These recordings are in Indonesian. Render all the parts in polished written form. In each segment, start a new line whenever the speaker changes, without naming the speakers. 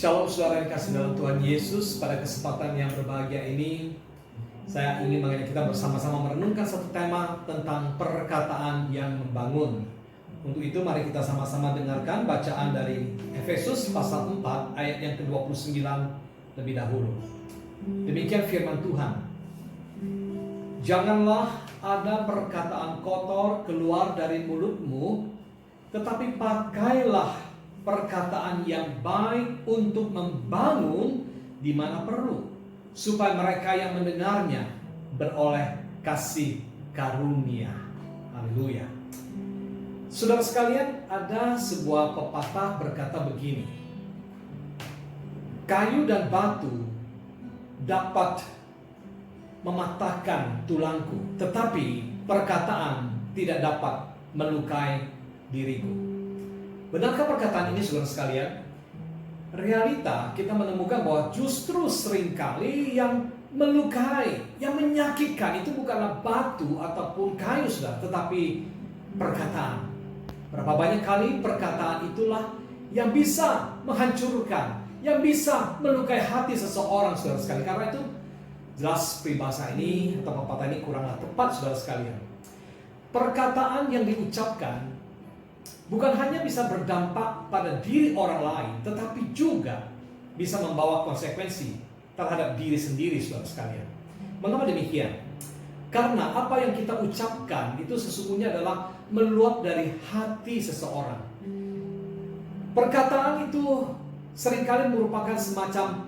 Shalom saudara yang kasih dalam Tuhan Yesus. Pada kesempatan yang berbahagia ini, saya ingin mengajak kita bersama-sama merenungkan satu tema tentang perkataan yang membangun. Untuk itu mari kita sama-sama dengarkan bacaan dari Efesus pasal 4 ayat yang ke-29 lebih dahulu. Demikian firman Tuhan. Janganlah ada perkataan kotor keluar dari mulutmu, tetapi pakailah perkataan yang baik untuk membangun di mana perlu, supaya mereka yang mendengarnya beroleh kasih karunia. Haleluya. Saudara sekalian, ada sebuah pepatah berkata begini: kayu dan batu dapat mematahkan tulangku, tetapi perkataan tidak dapat melukai diriku. Benarkah perkataan ini, saudara sekalian? Realita kita menemukan bahwa justru seringkali yang melukai, yang menyakitkan itu bukanlah batu ataupun kayu, saudara, tetapi perkataan. Berapa banyak kali perkataan itulah yang bisa menghancurkan, yang bisa melukai hati seseorang, saudara sekalian. Karena itu jelas peribahasa ini atau pepatah ini kuranglah tepat, saudara sekalian. Perkataan yang diucapkan bukan hanya bisa berdampak pada diri orang lain, tetapi juga bisa membawa konsekuensi terhadap diri sendiri, saudara sekalian. Mengapa demikian? Karena apa yang kita ucapkan itu sesungguhnya adalah meluap dari hati seseorang. Perkataan itu seringkali merupakan semacam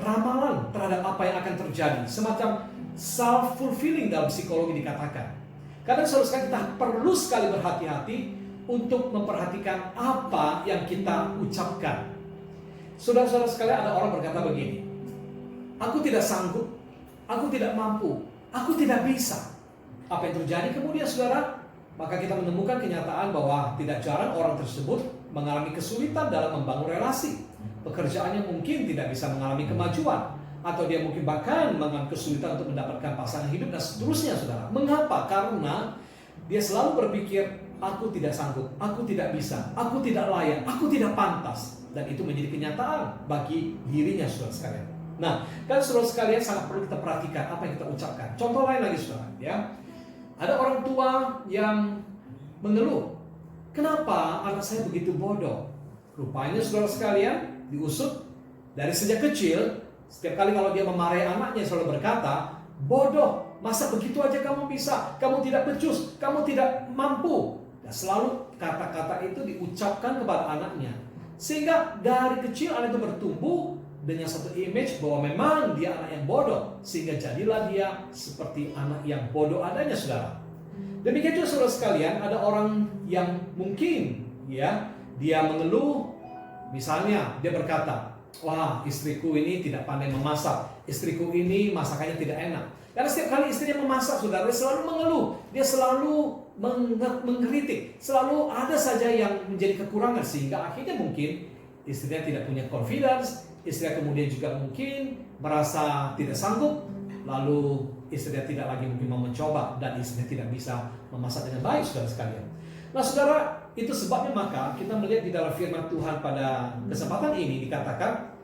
ramalan terhadap apa yang akan terjadi, semacam self-fulfilling dalam psikologi dikatakan. Karena saudara sekalian, kita perlu sekali berhati-hati untuk memperhatikan apa yang kita ucapkan. Saudara-saudara sekalian, ada orang berkata begini: aku tidak sanggup, aku tidak mampu, aku tidak bisa. Apa yang terjadi kemudian, saudara? Maka kita menemukan kenyataan bahwa tidak jarang orang tersebut mengalami kesulitan dalam membangun relasi. Pekerjaannya mungkin tidak bisa mengalami kemajuan, atau dia mungkin bahkan mengalami kesulitan untuk mendapatkan pasangan hidup dan seterusnya, saudara. Mengapa? Karena dia selalu berpikir, aku tidak sanggup, aku tidak bisa, aku tidak layak, aku tidak pantas. Dan itu menjadi kenyataan bagi dirinya, saudara sekalian. Nah, kan saudara sekalian, sangat perlu kita perhatikan apa yang kita ucapkan. Contoh lain lagi, saudara, ya. Ada orang tua yang mengeluh, kenapa anak saya begitu bodoh? Rupanya, saudara sekalian, diusut dari sejak kecil. Setiap kali kalau dia memarahi anaknya, selalu berkata, bodoh, masa begitu aja kamu bisa, kamu tidak becus, kamu tidak mampu. Dan selalu kata-kata itu diucapkan kepada anaknya, sehingga dari kecil anak itu bertumbuh dengan satu image bahwa memang dia anak yang bodoh, sehingga jadilah dia seperti anak yang bodoh adanya, saudara. Demikian juga, saudara sekalian, ada orang yang mungkin ya dia mengeluh, misalnya dia berkata, wah, istriku ini tidak pandai memasak, istriku ini masakannya tidak enak. Karena setiap kali istrinya memasak, saudara, dia selalu mengeluh, dia selalu mengkritik, selalu ada saja yang menjadi kekurangan, sehingga akhirnya mungkin istrinya tidak punya confidence, istrinya kemudian juga mungkin merasa tidak sanggup, lalu istrinya tidak lagi mungkin mau mencoba, dan istrinya tidak bisa memasak dengan baik, saudara sekalian. Nah, saudara, itu sebabnya maka kita melihat di dalam firman Tuhan pada kesempatan ini dikatakan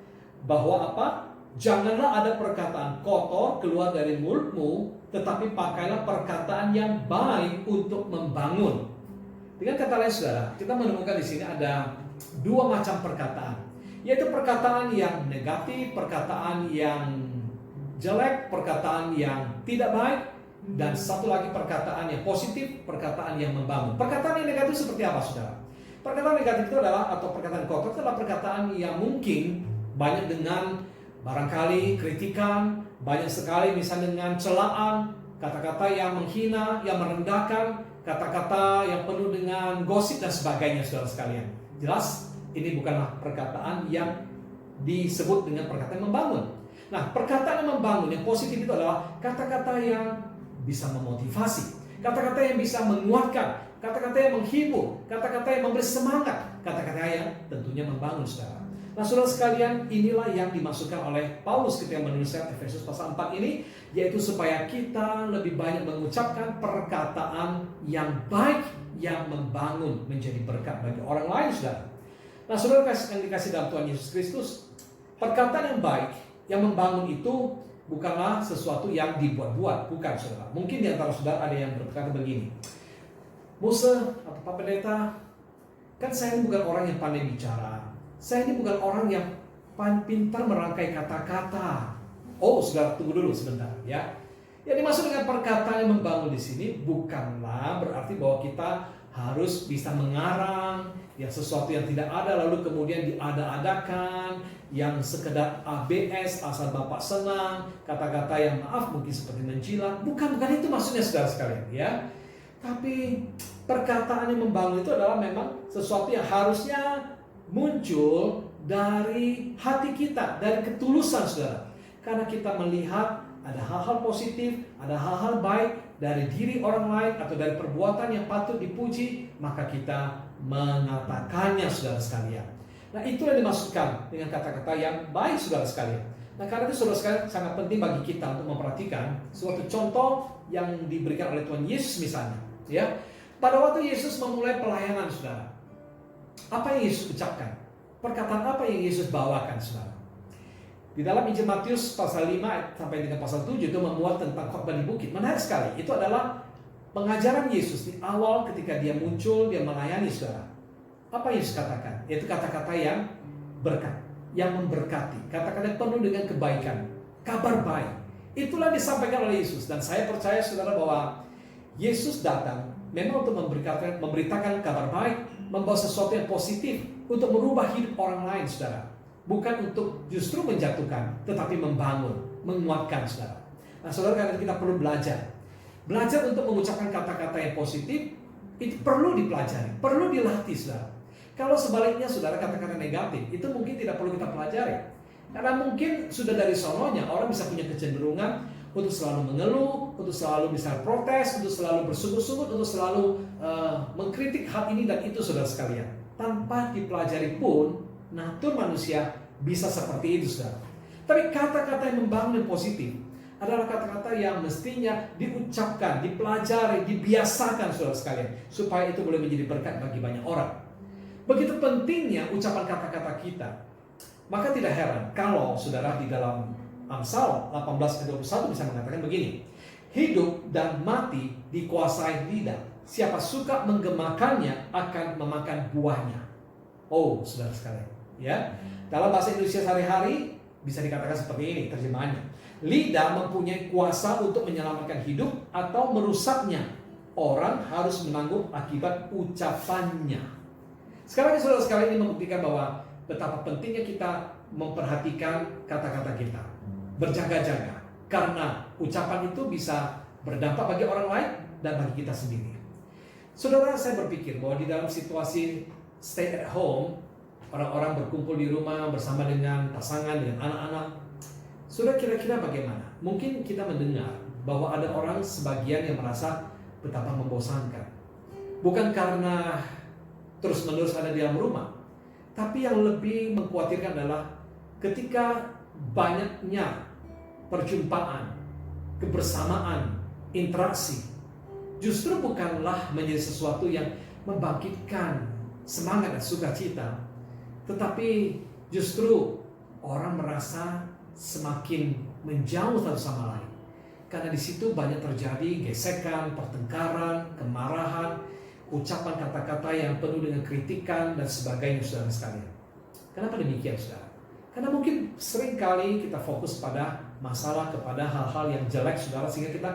bahwa apa? Janganlah ada perkataan kotor keluar dari mulutmu, tetapi pakailah perkataan yang baik untuk membangun. Dengan kata lain, saudara, kita menemukan di sini ada dua macam perkataan, yaitu perkataan yang negatif, perkataan yang jelek, perkataan yang tidak baik, dan satu lagi perkataan yang positif, perkataan yang membangun. Perkataan yang negatif seperti apa, saudara? Perkataan negatif itu adalah, atau perkataan kotor itu adalah perkataan yang mungkin banyak dengan barangkali kritikan, banyak sekali misalnya dengan celaan, kata-kata yang menghina, yang merendahkan, kata-kata yang penuh dengan gosip dan sebagainya, saudara sekalian. Jelas ini bukanlah perkataan yang disebut dengan perkataan yang membangun. Nah, perkataan yang membangun, yang positif itu adalah kata-kata yang bisa memotivasi, kata-kata yang bisa menguatkan, kata-kata yang menghibur, kata-kata yang memberi semangat, kata-kata yang tentunya membangun, saudara. Nah, saudara sekalian, inilah yang dimaksudkan oleh Paulus ketika menuliskan Efesus pasal 4 ini, yaitu supaya kita lebih banyak mengucapkan perkataan yang baik, yang membangun, menjadi berkat bagi orang lain, saudara. Nah, saudara yang dikasih dalam Tuhan Yesus Kristus, perkataan yang baik, yang membangun itu bukanlah sesuatu yang dibuat-buat, bukan saudara. Mungkin di antara saudara ada yang berkata begini, Musa atau Pak Pendeta, kan saya ini bukan orang yang pandai bicara, saya ini bukan orang yang pintar merangkai kata-kata. Oh, saudara tunggu dulu sebentar ya. Yang dimaksud dengan perkataan yang membangun di sini bukanlah berarti bahwa kita harus bisa mengarang yang sesuatu yang tidak ada lalu kemudian diada-adakan, yang sekedar ABS asal Bapak senang, kata-kata yang maaf mungkin seperti menjilat. Bukan itu maksudnya saudara sekalian ya. Tapi perkataan yang membangun itu adalah memang sesuatu yang harusnya muncul dari hati kita, dari ketulusan saudara. Karena kita melihat ada hal-hal positif, ada hal-hal baik dari diri orang lain atau dari perbuatan yang patut dipuji, maka kita mengatakannya saudara sekalian. Nah, itu yang dimaksudkan dengan kata-kata yang baik saudara sekalian. Nah, karena itu saudara sekalian sangat penting bagi kita untuk memperhatikan suatu contoh yang diberikan oleh Tuhan Yesus misalnya. Ya, pada waktu Yesus memulai pelayanan saudara, apa yang Yesus ucapkan? Perkataan apa yang Yesus bawakan saudara? Di dalam Injil Matius pasal 5 sampai dengan pasal 7 itu memuat tentang khotbah di bukit. Menarik sekali. Itu adalah pengajaran Yesus di awal ketika dia muncul, dia melayani saudara. Apa yang Yesus katakan? Yaitu kata-kata yang berkat, yang memberkati. Kata-kata penuh dengan kebaikan, kabar baik. Itulah disampaikan oleh Yesus. Dan saya percaya saudara bahwa Yesus datang memang untuk memberitakan kabar baik, membawa sesuatu yang positif untuk merubah hidup orang lain saudara. Bukan untuk justru menjatuhkan, tetapi membangun, menguatkan saudara. Nah saudara, karena kita perlu belajar. Belajar untuk mengucapkan kata-kata yang positif, itu perlu dipelajari, perlu dilatih saudara. Kalau sebaliknya saudara kata-kata negatif, itu mungkin tidak perlu kita pelajari. Karena mungkin sudah dari sononya, orang bisa punya kecenderungan untuk selalu mengeluh, untuk selalu bisa protes, untuk selalu bersungut-sungut, untuk selalu mengkritik hal ini dan itu saudara sekalian. Tanpa dipelajari pun, natur manusia bisa seperti itu saudara. Tapi kata-kata yang membangun yang positif adalah kata-kata yang mestinya diucapkan, dipelajari, dibiasakan saudara sekalian, supaya itu boleh menjadi berkat bagi banyak orang. Begitu pentingnya ucapan kata-kata kita. Maka tidak heran kalau saudara di dalam Amsal 18 ayat 21 bisa mengatakan begini, hidup dan mati dikuasai lidah, siapa suka menggemakannya akan memakan buahnya. Oh saudara sekalian ya, dalam bahasa Indonesia sehari-hari bisa dikatakan seperti ini terjemahannya. Lidah mempunyai kuasa untuk menyelamatkan hidup atau merusaknya. Orang harus menanggung akibat ucapannya. Sekarang saudara sekalian ini membuktikan bahwa betapa pentingnya kita memperhatikan kata-kata kita, berjaga-jaga, karena ucapan itu bisa berdampak bagi orang lain dan bagi kita sendiri. Saudara, saya berpikir bahwa di dalam situasi stay at home, orang-orang berkumpul di rumah bersama dengan pasangan, dengan anak-anak. Sudah kira-kira bagaimana? Mungkin kita mendengar bahwa ada orang sebagian yang merasa betapa membosankan. Bukan karena terus-menerus ada di dalam rumah, tapi yang lebih mengkhawatirkan adalah ketika banyaknya perjumpaan, kebersamaan, interaksi, justru bukanlah menjadi sesuatu yang membangkitkan semangat dan sukacita, tetapi justru orang merasa semakin menjauh satu sama lain. Karena di situ banyak terjadi gesekan, pertengkaran, kemarahan, ucapan kata-kata yang penuh dengan kritikan dan sebagainya saudara sekalian. Kenapa demikian saudara? Karena mungkin seringkali kita fokus pada masalah, kepada hal-hal yang jelek saudara, sehingga kita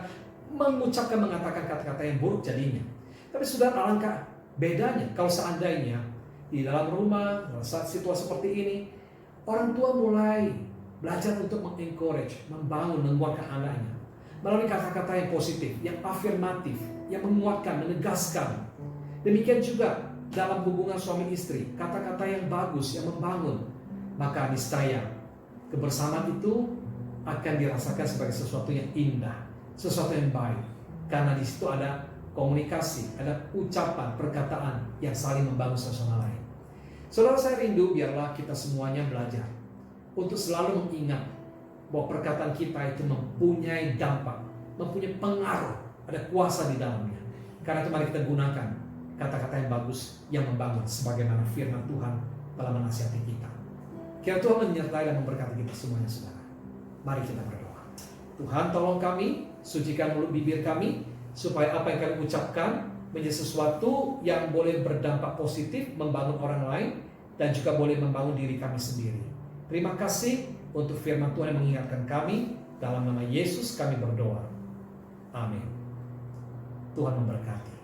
mengatakan kata-kata yang buruk jadinya. Tapi saudara, alangkah bedanya kalau seandainya di dalam rumah, dalam saat situasi seperti ini, orang tua mulai belajar untuk mengencourage, membangun, menguatkan anaknya melalui kata-kata yang positif, yang afirmatif, yang menguatkan, menegaskan. Demikian juga dalam hubungan suami istri, kata-kata yang bagus, yang membangun, maka niscaya kebersamaan itu akan dirasakan sebagai sesuatu yang indah, sesuatu yang baik, karena di situ ada komunikasi, ada ucapan, perkataan yang saling membangun satu sama lain. Saudara, saya rindu biarlah kita semuanya belajar untuk selalu mengingat bahwa perkataan kita itu mempunyai dampak, mempunyai pengaruh, ada kuasa di dalamnya. Karena itu mari kita gunakan kata-kata yang bagus, yang membangun, sebagaimana firman Tuhan dalam menasihati kita. Kiranya Tuhan menyertai dan memberkati kita semuanya, saudara. Mari kita berdoa. Tuhan, tolong kami, sucikan mulut bibir kami, supaya apa yang kami ucapkan menjadi sesuatu yang boleh berdampak positif, membangun orang lain, dan juga boleh membangun diri kami sendiri. Terima kasih untuk firman Tuhan yang mengingatkan kami. Dalam nama Yesus kami berdoa. Amin. Tuhan memberkati.